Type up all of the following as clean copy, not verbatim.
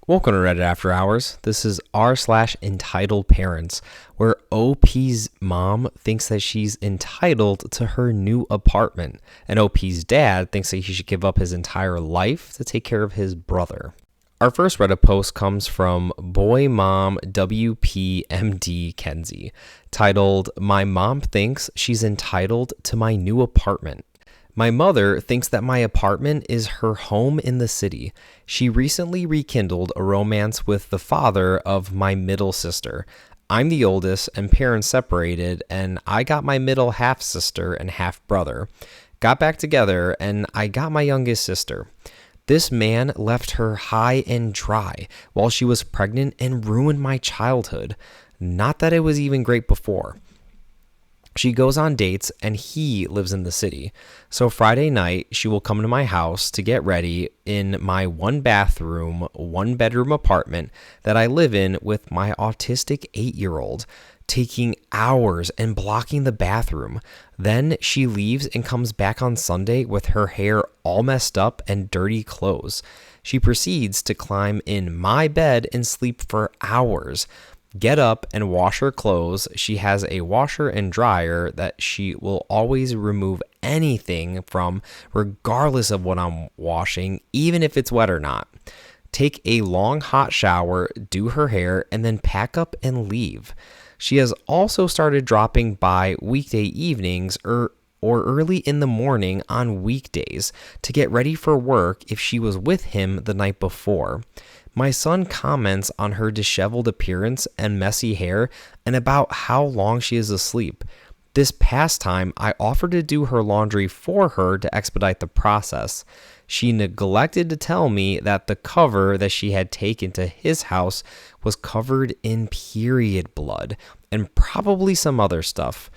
Welcome to Reddit After Hours. This is r/Entitledparents, where OP's mom thinks that she's entitled to her new apartment, and OP's dad thinks that he should give up his entire life to take care of his brother. Our first Reddit post comes from Boy Mom WPMD Kenzie, titled, "My mom thinks she's entitled to my new apartment." My mother thinks that my apartment is her home in the city. She recently rekindled a romance with the father of my middle sister. I'm the oldest and parents separated, and I got my middle half sister and half brother. Got back together, and I got my youngest sister. This man left her high and dry while she was pregnant and ruined my childhood. Not that it was even great before. She goes on dates and he lives in the city. So Friday night, she will come to my house to get ready in my 1-bathroom, 1-bedroom apartment that I live in with my autistic 8-year-old, taking hours and blocking the bathroom. Then she leaves and comes back on Sunday with her hair all messed up and dirty clothes. She proceeds to climb in my bed and sleep for hours. Get up and wash her clothes. She has a washer and dryer that she will always remove anything from, regardless of what I'm washing, even if it's wet or not. Take a long hot shower, do her hair, and then pack up and leave. She has also started dropping by weekday evenings or early in the morning on weekdays to get ready for work if she was with him the night before. My son comments on her disheveled appearance and messy hair and about how long she is asleep. This past time, I offered to do her laundry for her to expedite the process. She neglected to tell me that the cover that she had taken to his house was covered in period blood and probably some other stuff.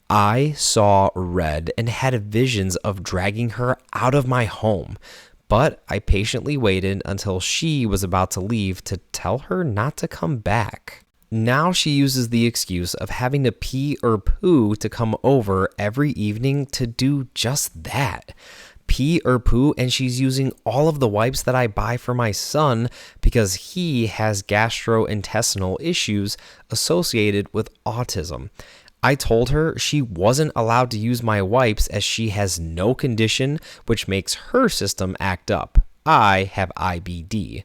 I saw red and had visions of dragging her out of my home. But I patiently waited until she was about to leave to tell her not to come back. Now she uses the excuse of having to pee or poo to come over every evening to do just that. Pee or poo, and she's using all of the wipes that I buy for my son because he has gastrointestinal issues associated with autism. I told her she wasn't allowed to use my wipes as she has no condition, which makes her system act up. I have IBD.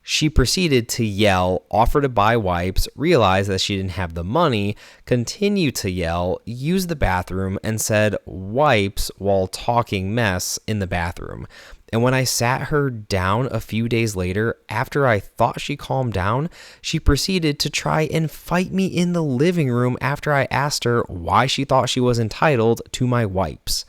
She proceeded to yell, offer to buy wipes, realize that she didn't have the money, continue to yell, use the bathroom, and said wipes while talking mess in the bathroom. And when I sat her down a few days later, after I thought she calmed down, she proceeded to try and fight me in the living room after I asked her why she thought she was entitled to my wipes.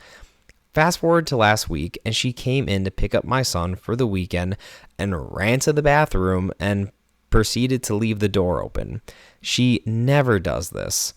Fast forward to last week, and she came in to pick up my son for the weekend and ran to the bathroom and proceeded to leave the door open. She never does this.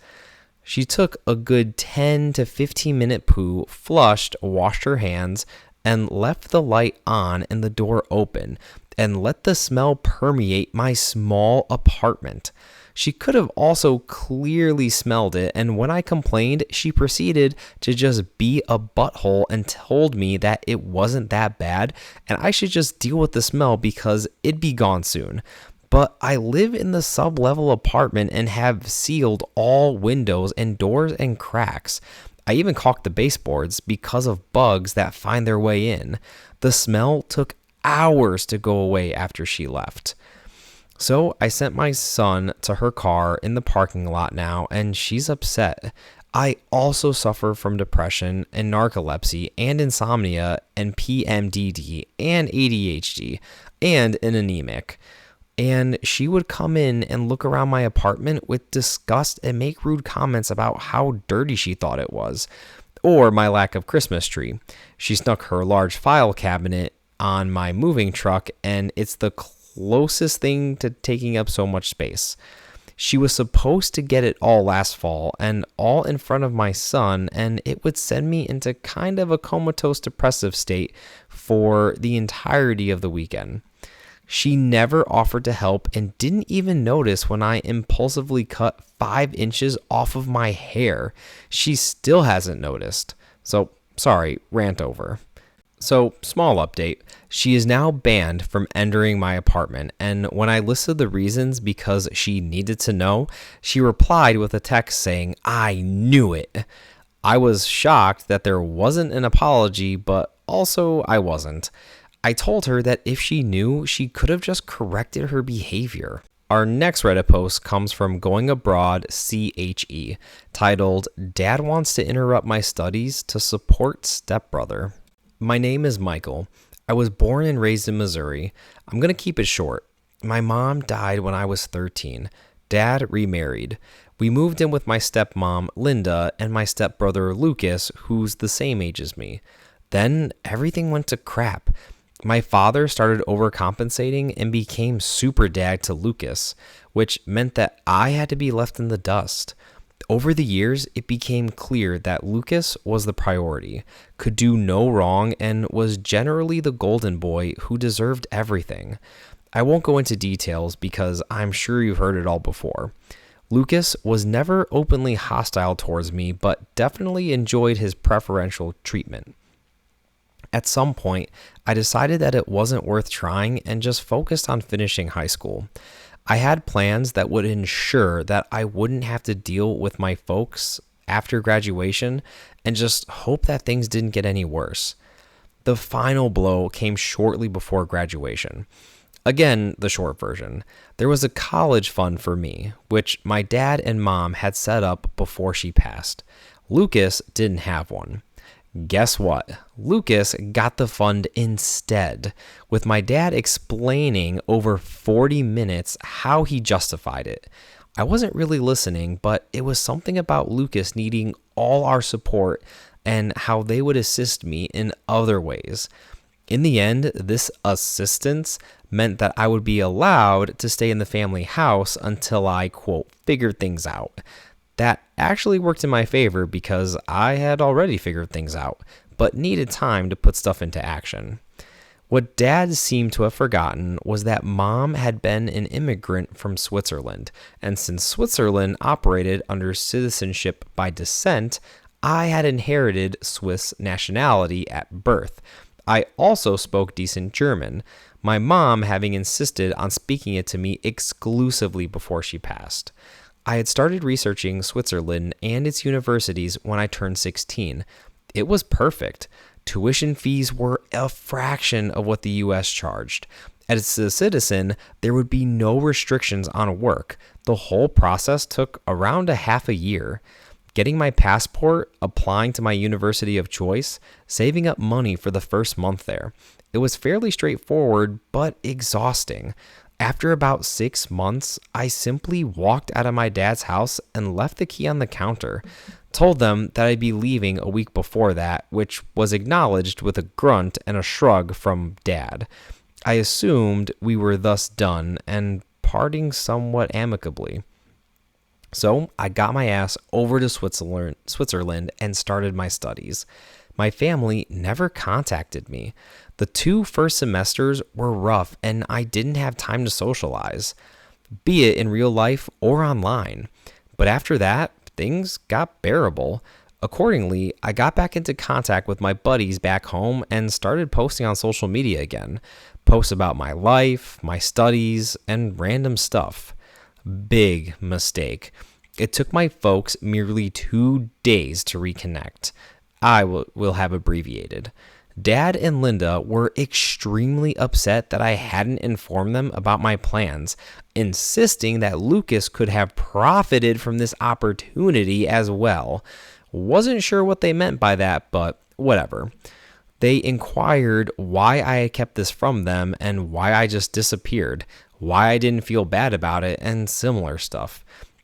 She took a good 10 to 15 minute poo, flushed, washed her hands, and left the light on and the door open, and let the smell permeate my small apartment. She could have also clearly smelled it, and when I complained, she proceeded to just be a butthole and told me that it wasn't that bad, and I should just deal with the smell because it'd be gone soon. But I live in the sub-level apartment and have sealed all windows and doors and cracks. I even caulked the baseboards because of bugs that find their way in. The smell took hours to go away after she left. So I sent my son to her car in the parking lot now, and she's upset. I also suffer from depression and narcolepsy and insomnia and PMDD and ADHD and an anemic. And she would come in and look around my apartment with disgust and make rude comments about how dirty she thought it was, or my lack of Christmas tree. She snuck her large file cabinet on my moving truck, and it's the closest thing to taking up so much space. She was supposed to get it all last fall, and all in front of my son, and it would send me into kind of a comatose depressive state for the entirety of the weekend. She never offered to help and didn't even notice when I impulsively cut 5 inches off of my hair. She still hasn't noticed. So, sorry, rant over. So, small update. She is now banned from entering my apartment, and when I listed the reasons because she needed to know, she replied with a text saying, "I knew it." I was shocked that there wasn't an apology, but also I wasn't. I told her that if she knew, she could have just corrected her behavior. Our next Reddit post comes from Going Abroad CHE, titled, "Dad Wants to Interrupt My Studies to Support Stepbrother." My name is Michael. I was born and raised in Missouri. I'm going to keep it short. My mom died when I was 13. Dad remarried. We moved in with my stepmom, Linda, and my stepbrother, Lucas, who's the same age as me. Then everything went to crap. My father started overcompensating and became super dad to Lucas, which meant that I had to be left in the dust. Over the years, it became clear that Lucas was the priority, could do no wrong, and was generally the golden boy who deserved everything. I won't go into details because I'm sure you've heard it all before. Lucas was never openly hostile towards me, but definitely enjoyed his preferential treatment. At some point, I decided that it wasn't worth trying and just focused on finishing high school. I had plans that would ensure that I wouldn't have to deal with my folks after graduation and just hope that things didn't get any worse. The final blow came shortly before graduation. Again, the short version. There was a college fund for me, which my dad and mom had set up before she passed. Lucas didn't have one. Guess what? Lucas got the fund instead, with my dad explaining over 40 minutes how he justified it. I wasn't really listening, but it was something about Lucas needing all our support and how they would assist me in other ways. In the end, this assistance meant that I would be allowed to stay in the family house until I, quote, figured things out. That actually worked in my favor because I had already figured things out, but needed time to put stuff into action. What Dad seemed to have forgotten was that Mom had been an immigrant from Switzerland, and since Switzerland operated under citizenship by descent, I had inherited Swiss nationality at birth. I also spoke decent German, my mom having insisted on speaking it to me exclusively before she passed. I had started researching Switzerland and its universities when I turned 16. It was perfect. Tuition fees were a fraction of what the US charged. As a citizen, there would be no restrictions on work. The whole process took around a half a year. Getting my passport, applying to my university of choice, saving up money for the first month there. It was fairly straightforward, but exhausting. After about 6 months, I simply walked out of my dad's house and left the key on the counter. Told them that I'd be leaving a week before that, which was acknowledged with a grunt and a shrug from Dad. I assumed we were thus done and parting somewhat amicably. So I got my ass over to Switzerland and started my studies. My family never contacted me. The 2 first semesters were rough and I didn't have time to socialize, be it in real life or online. But after that, things got bearable. Accordingly, I got back into contact with my buddies back home and started posting on social media again. Posts about my life, my studies, and random stuff. Big mistake. It took my folks merely 2 days to reconnect. I will have abbreviated. Dad and Linda were extremely upset that I hadn't informed them about my plans, insisting that Lucas could have profited from this opportunity as well. Wasn't sure what they meant by that, but whatever. They inquired why I had kept this from them and why I just disappeared, why I didn't feel bad about it, and similar stuff.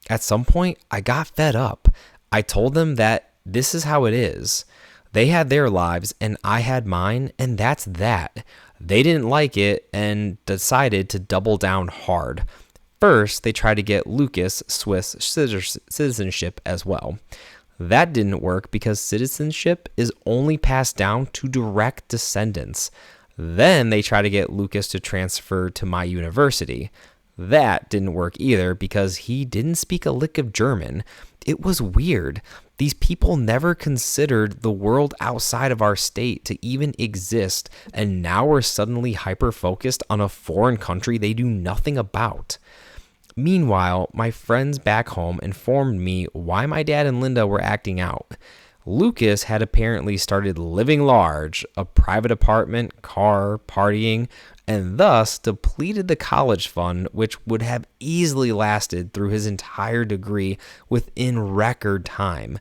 At some point, I got fed up. I told them that this is how it is. They had their lives and I had mine, and that's that. They didn't like it and decided to double down hard. First, they tried to get Lucas Swiss citizenship as well. That didn't work because citizenship is only passed down to direct descendants. Then they tried to get Lucas to transfer to my university. That didn't work either because he didn't speak a lick of German. It was weird. These people never considered the world outside of our state to even exist, and now we're suddenly hyper-focused on a foreign country they do nothing about. Meanwhile, my friends back home informed me why my dad and Linda were acting out. Lucas had apparently started living large, a private apartment, car, partying, and thus depleted the college fund, which would have easily lasted through his entire degree within record time.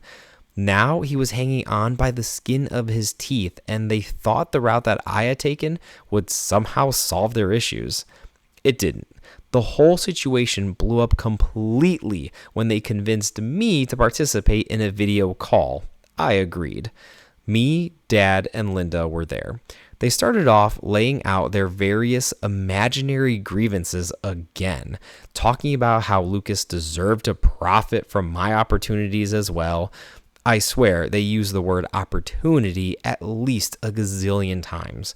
Now he was hanging on by the skin of his teeth, and they thought the route that I had taken would somehow solve their issues. It didn't. The whole situation blew up completely when they convinced me to participate in a video call. I agreed. Me, Dad, and Linda were there. They started off laying out their various imaginary grievances again, talking about how Lucas deserved to profit from my opportunities as well. I swear they used the word opportunity at least a gazillion times.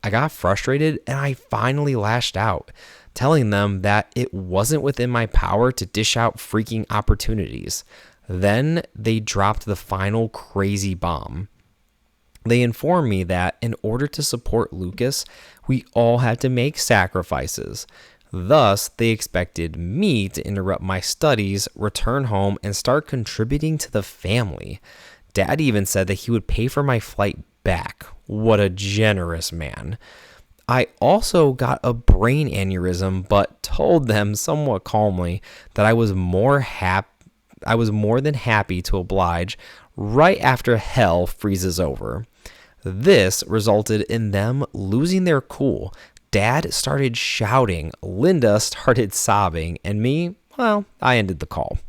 I got frustrated and I finally lashed out, telling them that it wasn't within my power to dish out freaking opportunities. Then they dropped the final crazy bomb. They informed me that in order to support Lucas, we all had to make sacrifices. Thus, they expected me to interrupt my studies, return home, and start contributing to the family. Dad even said that he would pay for my flight back. What a generous man. I also got a brain aneurysm, but told them somewhat calmly that I was more than happy to oblige right after hell freezes over. This resulted in them losing their cool. Dad started shouting, Linda started sobbing, and me, well, I ended the call.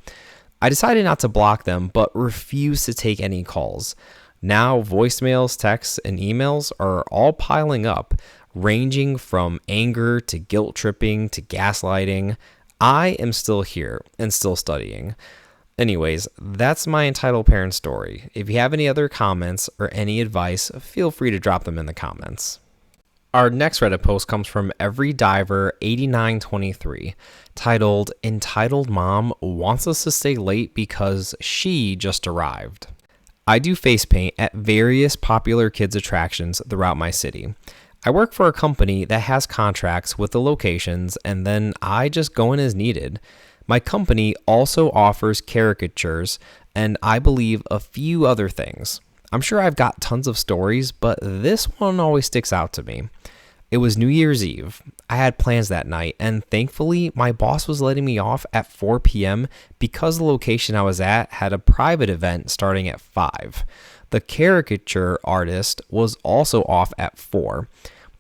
I decided not to block them, but refused to take any calls. Now voicemails, texts, and emails are all piling up, ranging from anger to guilt tripping to gaslighting. I am still here and still studying. Anyways, that's my entitled parent story. If you have any other comments or any advice, feel free to drop them in the comments. Our next Reddit post comes from EveryDiver8923, titled, Entitled Mom Wants Us to Stay Late Because She Just Arrived. I do face paint at various popular kids attractions throughout my city. I work for a company that has contracts with the locations, and then I just go in as needed. My company also offers caricatures, and I believe a few other things. I'm sure I've got tons of stories, but this one always sticks out to me. It was New Year's Eve. I had plans that night, and thankfully, my boss was letting me off at 4 p.m. because the location I was at had a private event starting at 5. The caricature artist was also off at 4.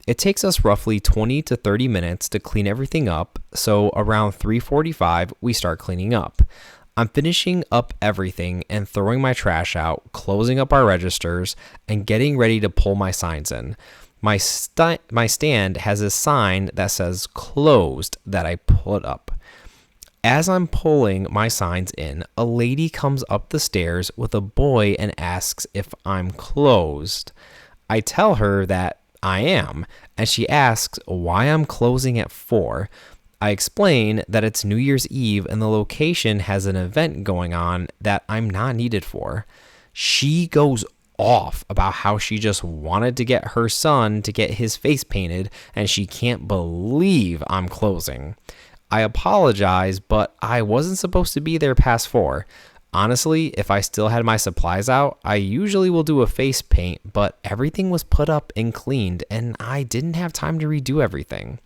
It takes us roughly 20 to 30 minutes to clean everything up, so around 3:45, we start cleaning up. I'm finishing up everything and throwing my trash out, closing up our registers, and getting ready to pull my signs in. My stand has a sign that says closed that I put up. As I'm pulling my signs in, a lady comes up the stairs with a boy and asks if I'm closed. I tell her that I am, and she asks why I'm closing at 4. I explain that it's New Year's Eve and the location has an event going on that I'm not needed for. She goes off about how she just wanted to get her son to get his face painted and she can't believe I'm closing. I apologize, but I wasn't supposed to be there past 4. Honestly, if I still had my supplies out, I usually will do a face paint, but everything was put up and cleaned, and I didn't have time to redo everything.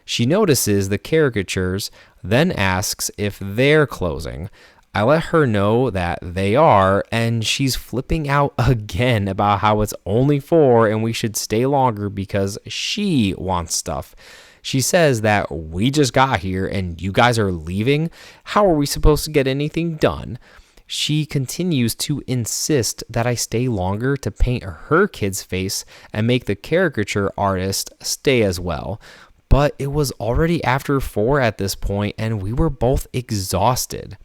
She notices the caricatures, then asks if they're closing. I let her know that they are, and she's flipping out again about how it's only 4 and we should stay longer because she wants stuff. She says that we just got here and you guys are leaving. How are we supposed to get anything done? She continues to insist that I stay longer to paint her kid's face and make the caricature artist stay as well. But it was already after 4 at this point and we were both exhausted.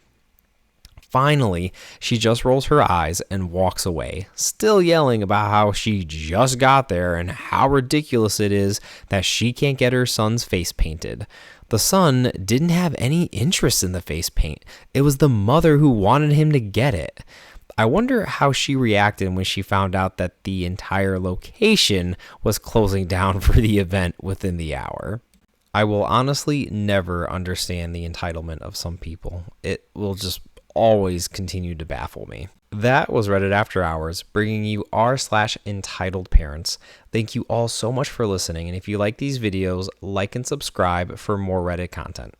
Finally, she just rolls her eyes and walks away, still yelling about how she just got there and how ridiculous it is that she can't get her son's face painted. The son didn't have any interest in the face paint. It was the mother who wanted him to get it. I wonder how she reacted when she found out that the entire location was closing down for the event within the hour. I will honestly never understand the entitlement of some people. It will just always continue to baffle me. That was Reddit After Hours, bringing you r/entitled parents. Thank you all so much for listening, and if you like these videos, like and subscribe for more Reddit content.